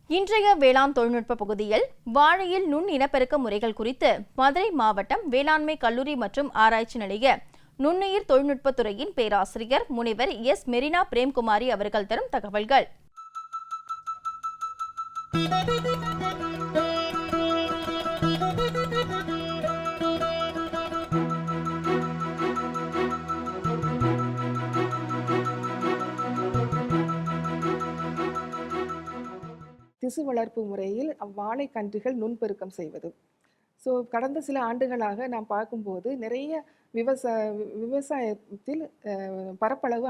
இன்றைய வேளாண் தொழில்நுட்ப பகுதியில் வாழையில் நுண் இனப்பெருக்க முறைகள் குறித்து மதுரை மாவட்டம் வேளாண்மை கல்லூரி மற்றும் ஆராய்ச்சி நிலைய நுண்ணுயிர் தொழில்நுட்பத்துறையின் பேராசிரியர் முனைவர் எஸ் மெரினா பிரேம்குமாரி அவர்கள் தரும் தகவல்கள். திசு வளர்ப்பு முறையில் வாழை கன்றுகள் நுண்பெருக்கம் செய்வது. கடந்த சில ஆண்டுகளாக நாம் பார்க்கும்போது நிறைய விவசாயத்தில் பரப்பளவு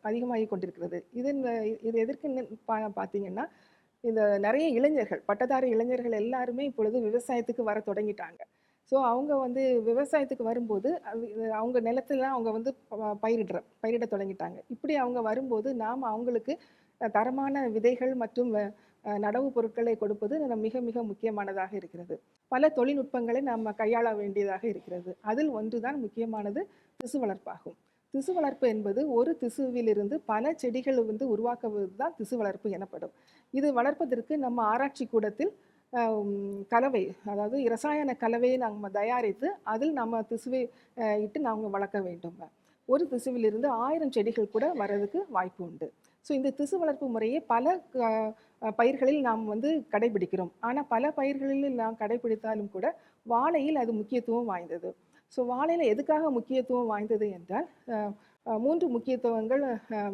அதிகமாகி கொண்டிருக்கிறது. இது எதற்கு பார்த்தீங்கன்னா, இந்த நிறைய இளைஞர்கள், பட்டதாரி இளைஞர்கள் எல்லாருமே இப்பொழுது விவசாயத்துக்கு வர தொடங்கிட்டாங்க. அவங்க விவசாயத்துக்கு வரும்போது அவங்க நிலத்துல அவங்க பயிரிட தொடங்கிட்டாங்க. இப்படி அவங்க வரும்போது நாம் அவங்களுக்கு தரமான விதைகள் மற்றும் நடவு பொருட்களை கொடுப்பது மிக மிக முக்கியமானதாக இருக்கிறது. பல தொழில்நுட்பங்களை நாம் கையாள வேண்டியதாக இருக்கிறது. அதில் ஒன்றுதான் முக்கியமானது திசு வளர்ப்பாகும். திசு வளர்ப்பு என்பது ஒரு திசுவிலிருந்து பல செடிகள் உருவாக்குவது தான் திசு வளர்ப்பு எனப்படும். இது வளர்ப்பதற்கு நம்ம ஆராய்ச்சி கூடத்தில் கலவை, அதாவது இரசாயன கலவையை நம்ம தயாரித்து அதில் நம்ம திசுவை இட்டு நாம் வளர்க்க வேண்டும். ஒரு திசுவிலிருந்து 1000 செடிகள் கூட வர்றதுக்கு வாய்ப்பு உண்டு. இந்த திசு வளர்ப்பு முறையை பல பயிர்களில் நாம் கடைபிடிக்கிறோம். ஆனால் பல பயிர்களில் நாம் கடைபிடித்தாலும் கூட வாழையில் அது முக்கியத்துவம் வாய்ந்தது. வாழையில் எதுக்காக முக்கியத்துவம் வாய்ந்தது என்றால் 3 முக்கியத்துவங்கள்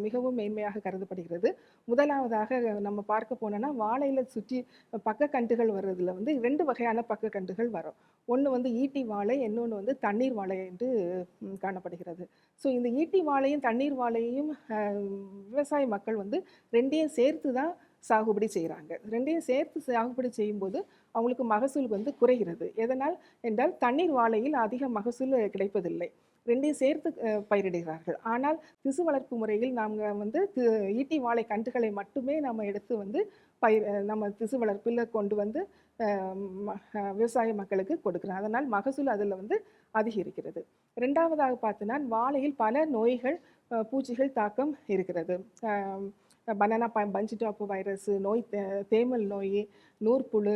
மிகவும் மேன்மையாக கருதப்படுகிறது. முதலாவதாக நம்ம பார்க்க போனோம்னா, வாழையில சுற்றி பக்கக்கன்றுகள் வர்றதுல 2 வகையான பக்கக்கன்றுகள் வரும். ஒன்று ஈட்டி வாழை, இன்னொன்று தண்ணீர் வாழை என்று காணப்படுகிறது. இந்த ஈட்டி வாழையும் தண்ணீர் வாழையும் விவசாய மக்கள் 2யும் சேர்த்து தான் சாகுபடி செய்கிறாங்க. 2யும் சேர்த்து சாகுபடி செய்யும்போது அவங்களுக்கு மகசூல் குறைகிறது. எதனால் என்றால் தண்ணீர் வாழையில் அதிக மகசூல் கிடைப்பதில்லை. 2யும் சேர்த்து பயிரிடுகிறார்கள். ஆனால் திசு வளர்ப்பு முறையில் நாங்கள் ஈட்டி வாழை கன்றுகளை மட்டுமே நம்ம எடுத்து நம்ம திசு வளர்ப்பில் கொண்டு விவசாய மக்களுக்கு கொடுக்குறோம். அதனால் மகசூல் அதில் அதிகரிக்கிறது. 2வதாக பார்த்தோன்னா, வாழையில் பல நோய்கள், பூச்சிகள் தாக்கம் இருக்கிறது. பனானா பஞ்சு டாப் வைரஸ் நோய், தேமல் நோய், நூற்புழு,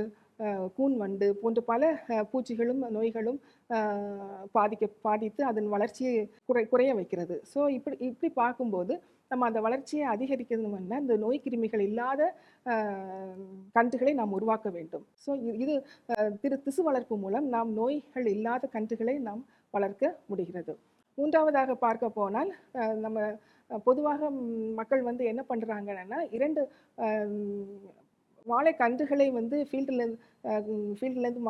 கூன் வண்டு போன்ற பல பூச்சிகளும் நோய்களும் பாதித்து அதன் வளர்ச்சியை குறைய வைக்கிறது. இப்படி பார்க்கும்போது நம்ம அந்த வளர்ச்சியை அதிகரிக்கணும்னா இந்த நோய் கிருமிகள் இல்லாத கன்றுகளை நாம் உருவாக்க வேண்டும். இது திசு வளர்ப்பு மூலம் நாம் நோய்கள் இல்லாத கன்றுகளை நாம் வளர்க்க முடிகிறது. 3வதாக பார்க்க போனால், நம்ம பொதுவாக மக்கள் என்ன பண்ணுறாங்கன்னா, 2 வாழை கன்றுகளை ஃபீல்டுலேருந்து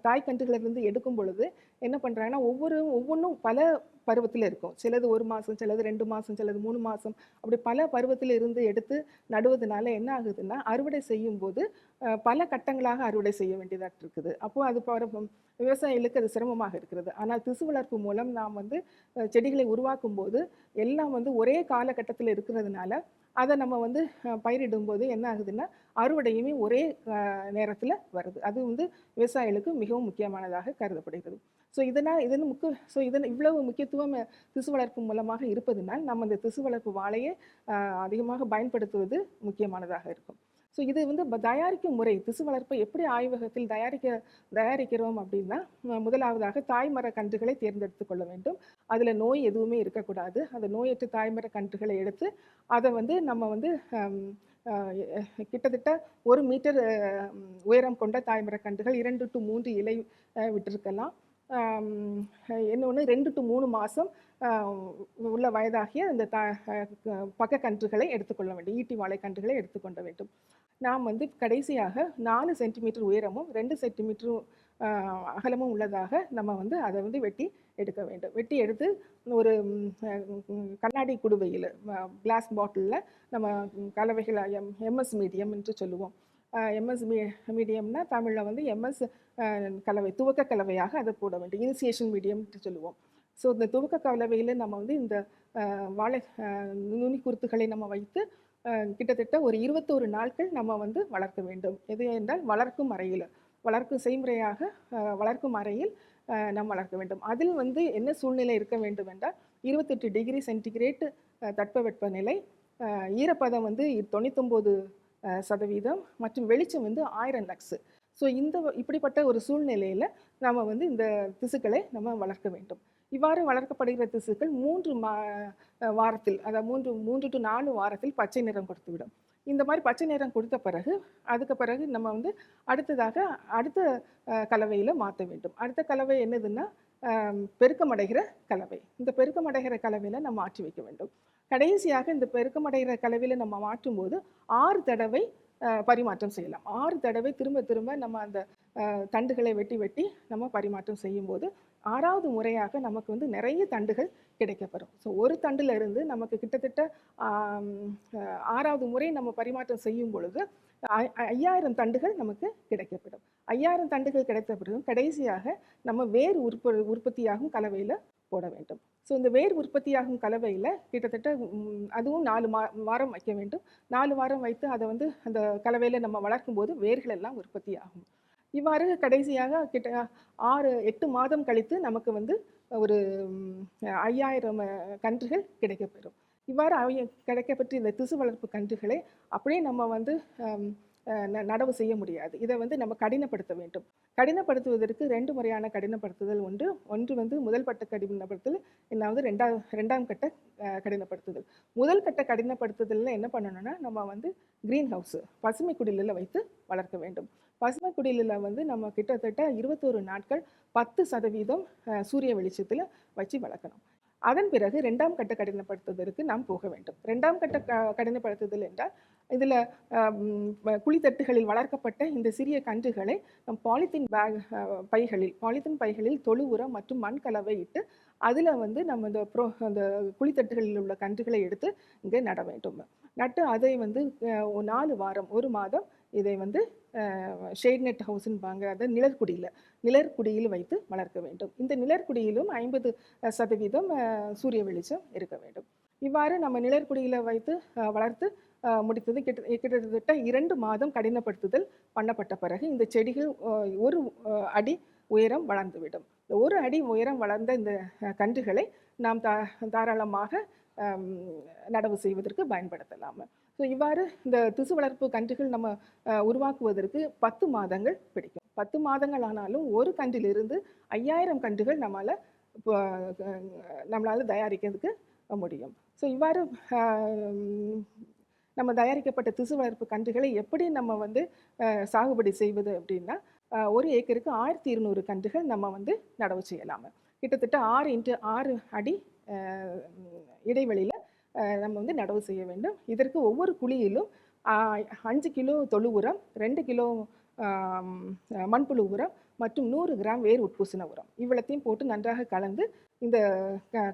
தாய் கன்றுகளிலிருந்து எடுக்கும் பொழுது என்ன பண்ணுறாங்கன்னா, ஒவ்வொன்றும் பல பருவத்தில் இருக்கும். சிலது 1 மாதம், சிலது 2 மாதம், சிலது 3 மாதம், அப்படி பல பருவத்தில் இருந்து எடுத்து நடுவதனால என்ன ஆகுதுன்னா, அறுவடை செய்யும் போது பல கட்டங்களாக அறுவடை செய்ய வேண்டியதாக இருக்குது. அப்போது அது விவசாயிகளுக்கு அது சிரமமாக இருக்கிறது. ஆனால் திசு வளர்ப்பு மூலம் நாம் செடிகளை உருவாக்கும் போது எல்லாம் ஒரே காலகட்டத்தில் இருக்கிறதுனால அதை நம்ம பயிரிடும்போது என்ன ஆகுதுன்னா, அறுவடையுமே ஒரே நேரத்தில் வருது. அது விவசாயிகளுக்கு மிகவும் முக்கியமானதாக கருதப்படுகிறது. இவ்வளவு முக்கியத்துவம் திசு வளர்ப்பு மூலமாக இருப்பதனால் நம்ம இந்த திசு வளர்ப்பு வாழையை அதிகமாக பயன்படுத்துவது முக்கியமானதாக இருக்கும். இது தயாரிக்கும் முறை, திசு வளர்ப்பை எப்படி ஆய்வகத்தில் தயாரிக்கிறோம் அப்படின்னா, முதலாவதாக தாய்மர கன்றுகளை தேர்ந்தெடுத்து கொள்ள வேண்டும். அதில் நோய் எதுவுமே இருக்கக்கூடாது. அந்த நோயற்ற தாய்மர கன்றுகளை எடுத்து அதை நம்ம கிட்டத்தட்ட 1 மீட்டர் உயரம் கொண்ட தாய்மர கன்றுகள் 2 to 3 இலை விட்டிருக்கலாம். இன்னொன்று 2 to 3 மாதம் உள்ள வயதாகிய இந்த பக்க கன்றுகளை எடுத்துக்கொள்ள வேண்டும். ஈட்டி வாழை கன்றுகளை எடுத்துக்கொள்ள வேண்டும். நாம் கடைசியாக 4 சென்டிமீட்டர் உயரமும் 2 சென்டிமீட்டர் அகலமும் உள்ளதாக நம்ம அதை வெட்டி எடுக்க வேண்டும். வெட்டி எடுத்து ஒரு கண்ணாடி குடுவையில், கிளாஸ் பாட்டிலில் நம்ம கலவைகள் எம்எஸ் மீடியம் என்று சொல்லுவோம். எம்எஸ் மீடியம்னா தமிழில் எம்எஸ் கலவை, துவக்க கலவையாக அதை போட வேண்டும். இனிசியேஷன் மீடியம் என்று சொல்லுவோம். இந்த துவக்க கலவையில் நம்ம இந்த வாழை நுனி குருத்துகளை நம்ம வைத்து கிட்டத்தட்ட ஒரு 21 நாட்கள் நம்ம வளர்க்க வேண்டும். எது என்றால் வளர்க்கும் செய்முறையாக வளர்க்கும் அறையில் நாம் வளர்க்க வேண்டும். அதில் என்ன சூழ்நிலை இருக்க வேண்டும் என்றால் 28 டிகிரி சென்டிகிரேட் தட்பவெப்பநிலை, ஈரப்பதம் 99 சதவீதம் மற்றும் வெளிச்சம் வந்து 1000 லக்ஸ். ஸோ இப்படிப்பட்ட ஒரு சூழ்நிலையில் நாம் வந்து இந்த திசுக்களை நம்ம வளர்க்க வேண்டும். இவ்வாறு வளர்க்கப்படுகிற திசுக்கள் 3 வாரத்தில், அதாவது 3 to 4 வாரத்தில் பச்சை நிறம் கொடுத்துவிடும். இந்த மாதிரி பச்சை நிறம் கொடுத்த பிறகு அதுக்கு பிறகு நம்ம வந்து அடுத்த கலவையில் மாற்ற வேண்டும். அடுத்த கலவை என்னதுன்னா பெருக்கமடைகிற கலவை. இந்த பெருக்கமடைகிற கலவையில் நம்ம மாற்றி வைக்க வேண்டும். கடைசியாக இந்த பெருக்கமடைகிற கலவையில் நம்ம மாற்றும்போது 6 தடவை பரிமாற்றம் செய்யலாம். 6 தடவை திரும்ப திரும்ப நம்ம அந்த தண்டுகளை வெட்டி நம்ம பரிமாற்றம் செய்யும்போது 6வது முறையாக நமக்கு வந்து நிறைய தண்டுகள் கிடைக்கப்பெறும். ஸோ ஒரு தண்டுல இருந்து நமக்கு கிட்டத்தட்ட 6வது முறை நம்ம பரிமாற்றம் செய்யும் பொழுது 5000 தண்டுகள் நமக்கு கிடைக்கப்பெறும். 5000 தண்டுகள் கிடைத்த பிறகு கடைசியாக நம்ம வேர் உற்பத்தியாகும் கலவையில் போட வேண்டும். ஸோ இந்த வேர் உற்பத்தியாகும் கலவையில் கிட்டத்தட்ட அதுவும் 4 வாரம் வைக்க வேண்டும். 4 வாரம் வைத்து அதை வந்து அந்த கலவையில் நம்ம வளர்க்கும் போது வேர்கள் எல்லாம் உற்பத்தி ஆகும். இவ்வாறு கடைசியாக 6-8 மாதம் கழித்து நமக்கு வந்து ஒரு 5000 கன்றுகள் கிடைக்கப்பெறும். இவ்வாறு கிடைக்கப்பெற்ற இந்த திசு வளர்ப்பு கன்றுகளை அப்படியே நம்ம வந்து நடவு செய்ய முடியாது. இதை வந்து நம்ம கடினப்படுத்த வேண்டும். கடினப்படுத்துவதற்கு 2 முறையான கடினப்படுத்துதல் உண்டு. ஒன்று வந்து முதல் கட்ட கடினப்படுத்துதல், இன்னொன்று ரெண்டாம் கட்ட கடினப்படுத்துதல். முதல் கட்ட கடினப்படுத்துதலில் என்ன பண்ணணும்னா நம்ம வந்து கிரீன் ஹவுஸ் பசுமை குடிலில் வைத்து வளர்க்க வேண்டும். பசுமை குடிலில் வந்து நம்ம கிட்டத்தட்ட 21 நாட்கள் 10% சூரிய வெளிச்சத்தில் வச்சு வளர்க்கணும். அதன் பிறகு 2ஆம் கட்ட கடினப்படுத்துதலுக்கு நாம் போக வேண்டும். 2ஆம் கட்ட கடினப்படுத்துதல் என்றால் இதில் குழித்தட்டுகளில் வளர்க்கப்பட்ட இந்த சிறிய கன்றுகளை நம் பாலித்தீன் பைகளில் தொழு உரம் மற்றும் மண் கலவை இட்டு அதில் வந்து நம்ம அந்த குழித்தட்டுகளில் உள்ள கன்றுகளை எடுத்து இங்கே நட வேண்டும். நட்டு அதை வந்து 4 வாரம் 1 மாதம் இதை வந்து ஷேட் நெட் ஹவுஸ்ன்பாங்க, அதை நிழற்குடியில் வைத்து வளர்க்க வேண்டும். இந்த நிழற்குடியிலும் 50% சூரிய வெளிச்சம் இருக்க வேண்டும். இவ்வாறு நம்ம நிழற்குடியில் வைத்து வளர்த்து முடித்தது கிட்டத்தட்ட 2 மாதம் கடினப்படுத்துதல் பண்ணப்பட்ட பிறகு இந்த செடிகள் 1 அடி உயரம் வளர்ந்துவிடும். இந்த 1 அடி உயரம் வளர்ந்த இந்த கன்றுகளை நாம் தாராளமாக நடவு செய்வதற்கு பயன்படுத்தலாம். ஸோ இவ்வாறு இந்த திசு வளர்ப்பு கன்றுகள் நம்ம உருவாக்குவதற்கு 10 மாதங்கள் பிடிக்கும். 10 மாதங்கள் ஆனாலும் ஒரு கன்றிலிருந்து 5000 கன்றுகள் நம்மளால் தயாரிக்கிறதுக்கு முடியும். ஸோ இவ்வாறு நம்ம தயாரிக்கப்பட்ட திசு வளர்ப்பு கன்றுகளை எப்படி நம்ம வந்து சாகுபடி செய்வது அப்படின்னா 1 ஏக்கருக்கு 1200 கன்றுகள் நம்ம வந்து நடவு செய்யலாம். கிட்டத்தட்ட 6 x 6 அடி இடைவெளியில் நம்ம வந்து நடவு செய்ய வேண்டும். இதற்கு ஒவ்வொரு குழியிலும் 5 கிலோ தொழு உரம், 2 கிலோ மண்புழு உரம் மற்றும் 100 கிராம் வேர் உட்பூசின உரம் இவ்வளத்தையும் போட்டு நன்றாக கலந்து இந்த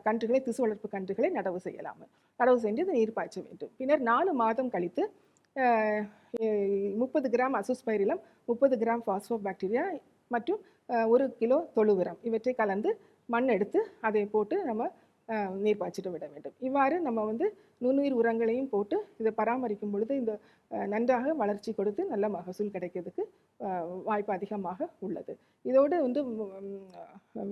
கன்றுகளை திசு வளர்ப்பு கன்றுகளை நடவு செய்யலாம். நடவு செஞ்சு நீர் பாய்ச்ச வேண்டும். பின்னர் 4 மாதம் கழித்து 30 கிராம் அசோஸ்பைரிலம், 30 கிராம் பாஸ்போபாக்டீரியா மற்றும் 1 கிலோ தொழு உரம் இவற்றை கலந்து மண் எடுத்து அதை போட்டு நம்ம நீர் பாய்ச்சிட்டு விட வேண்டும். இவ்வாறு நம்ம வந்து நுண்ணுயிர் உரங்களையும் போட்டு இதை பராமரிக்கும் பொழுது இந்த நன்றாக வளர்ச்சி கொடுத்து நல்ல மகசூல் கிடைக்கிறதுக்கு வாய்ப்பு அதிகமாக உள்ளது. இதோடு வந்து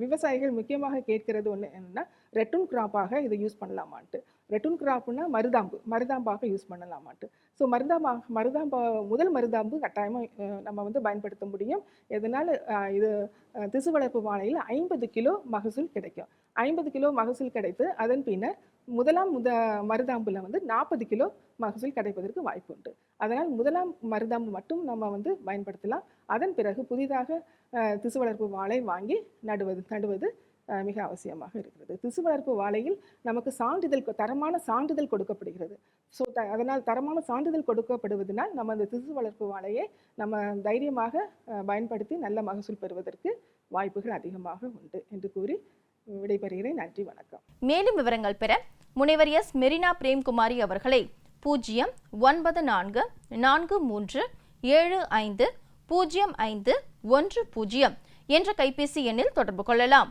விவசாயிகள் முக்கியமாக கேட்கிறது ஒன்று என்னன்னா, ரெட்டூன் கிராப்பாக இதை யூஸ் பண்ணலாமான்ட்டு. ரெட்டூன் கிராப்னா மருதாம்பாக யூஸ் பண்ணலாமான்ட்டு. ஸோ முதல் மருதாம்பு கட்டாயமாக நம்ம வந்து பயன்படுத்த முடியும். இதனால் இது திசு வளர்ப்பு வாழையில் 50 கிலோ மகசூல் கிடைக்கும். 50 கிலோ மகசூல் கிடைத்து அதன் பின்னர் முதலாம் மருதாம்பில் வந்து 40 கிலோ மகசூல் கிடைப்பதற்கு வாய்ப்பு உண்டு. அதனால் முதலாம் மருதாம்பு மட்டும் நம்ம வந்து பயன்படுத்தலாம். அதன் பிறகு புதிதாக திசு வளர்ப்பு வாழை வாங்கி நடுவது மிக அவசியமாக இருக்கிறது. திசு வளர்ப்பு வாழையில் நமக்கு தரமான சான்றிதழ் கொடுக்கப்படுகிறது. ஸோ அதனால் தரமான சான்றிதழ் கொடுக்கப்படுவதனால் நம்ம அந்த திசு வளர்ப்பு வாழையை நம்ம தைரியமாக பயன்படுத்தி நல்ல மகசூல் பெறுவதற்கு வாய்ப்புகள் அதிகமாக உண்டு என்று கூறி விடைபெறுகிறேன். நன்றி, வணக்கம். மேலும் விவரங்கள் பெற முனைவர் எஸ் மெரினா பிரேம்குமாரி அவர்களை 09443750510 என்ற கைபேசி எண்ணில் தொடர்பு கொள்ளலாம்.